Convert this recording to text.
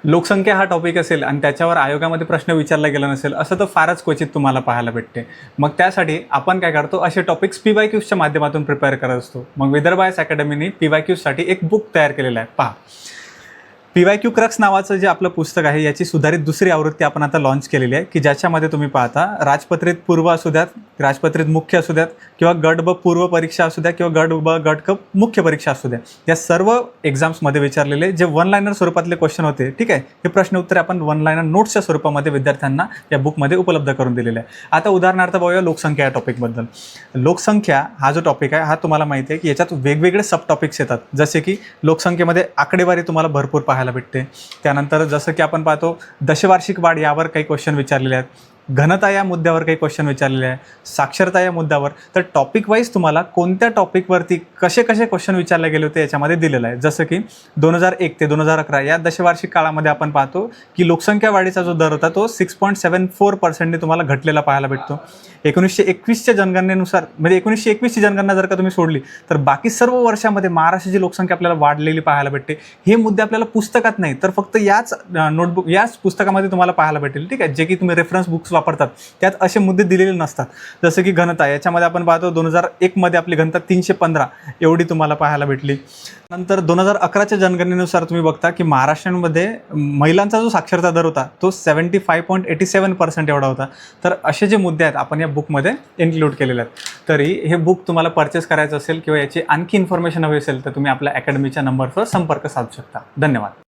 लोकसंख्या हा टॉपिक असेल आणि त्याच्यावर आयोगामध्ये प्रश्न विचारला गेला नसेल असं तर फारच क्वचित तुम्हाला पाहायला भेटते. मग त्यासाठी आपण काय करतो, असे टॉपिक्स PYQच्या माध्यमातून प्रिपेअर करत असतो. मग विदर्भ आयएस अकॅडमीने PYQसाठी एक बुक तयार केलेलं आहे. पहा, PYQ क्रक्स नावाचं जे आपलं पुस्तक आहे याची सुधारित दुसरी आवृत्ती आपण आता लॉन्च केलेली आहे, की ज्याच्यामध्ये तुम्ही पाहता राजपत्रित पूर्व असू द्यात, राजपत्रित मुख्य असू द्यात, किंवा गट ब पूर्व परीक्षा असू द्या, किंवा गट ब गट क मुख्य परीक्षा असू द्या, या सर्व एक्झाम्समध्ये विचारलेले जे वन लायनर स्वरूपातले क्वेश्चन होते, ठीक आहे, हे प्रश्न उत्तरे आपण वन लायनर नोट्सच्या स्वरूपामध्ये विद्यार्थ्यांना या बुकमध्ये उपलब्ध करून दिलेलं आहे. आता उदाहरणार्थ बघूया लोकसंख्या या टॉपिकबद्दल. लोकसंख्या हा जो टॉपिक आहे हा तुम्हाला माहिती आहे की याच्यात वेगवेगळे सब टॉपिक्स येतात, जसे की लोकसंख्येमध्ये आकडेवारी तुम्हाला भरपूर पाहायला भेटते. त्यानंतर जसं की आपण पाहतो दशवार्षिक वाढ यावर काही क्वेश्चन विचारलेले आहेत, घनता या मुद्द्यावर काही क्वेश्चन विचारलेले आहे, साक्षरता या मुद्द्यावर. तर टॉपिक वाईज तुम्हाला कोणत्या टॉपिकवरती कसे क्वेश्चन विचारले गेले होते याच्यामध्ये दिलेलं आहे. जसं की 2001 ते 2011 या दशवार्षिक काळामध्ये आपण पाहतो की लोकसंख्या वाढीचा जो दर होता तो 6.74% तुम्हाला घटलेला पाहायला भेटतो. 1921च्या जनगणनेनुसार, म्हणजे 1921ची जनगणना जर का तुम्ही सोडली तर बाकी सर्व वर्षामध्ये महाराष्ट्राची लोकसंख्या आपल्याला वाढलेली पाहायला भेटते. हे मुद्दे आपल्याला पुस्तकात नाही तर फक्त याच नोटबुक, याच पुस्तकामध्ये तुम्हाला पाहायला भेटेल, ठीक आहे, जे की तुम्ही रेफरन्स बुक्स वापरतात त्यात असे मुद्दे दिलेले नसतात. जसं की घनता, याच्यामध्ये आपण पाहतो 2001 मध्ये आपली घनता 315 एवढी तुम्हाला पाहायला भेटली. नंतर 2011च्या जनगणनेनुसार तुम्ही बघता की महाराष्ट्रामध्ये महिलांचा जो साक्षरता दर होता तो 75.87% एवढा होता. तर असे जे मुद्दे आहेत आपण या बुकमध्ये इन्क्लूड केलेले आहेत. तरी हे बुक तुम्हाला परचेस करायचं असेल किंवा याची आणखी इन्फॉर्मेशन हवी असेल तर तुम्ही आपल्या अकॅडमीच्या नंबरवर संपर्क साधू शकता. धन्यवाद.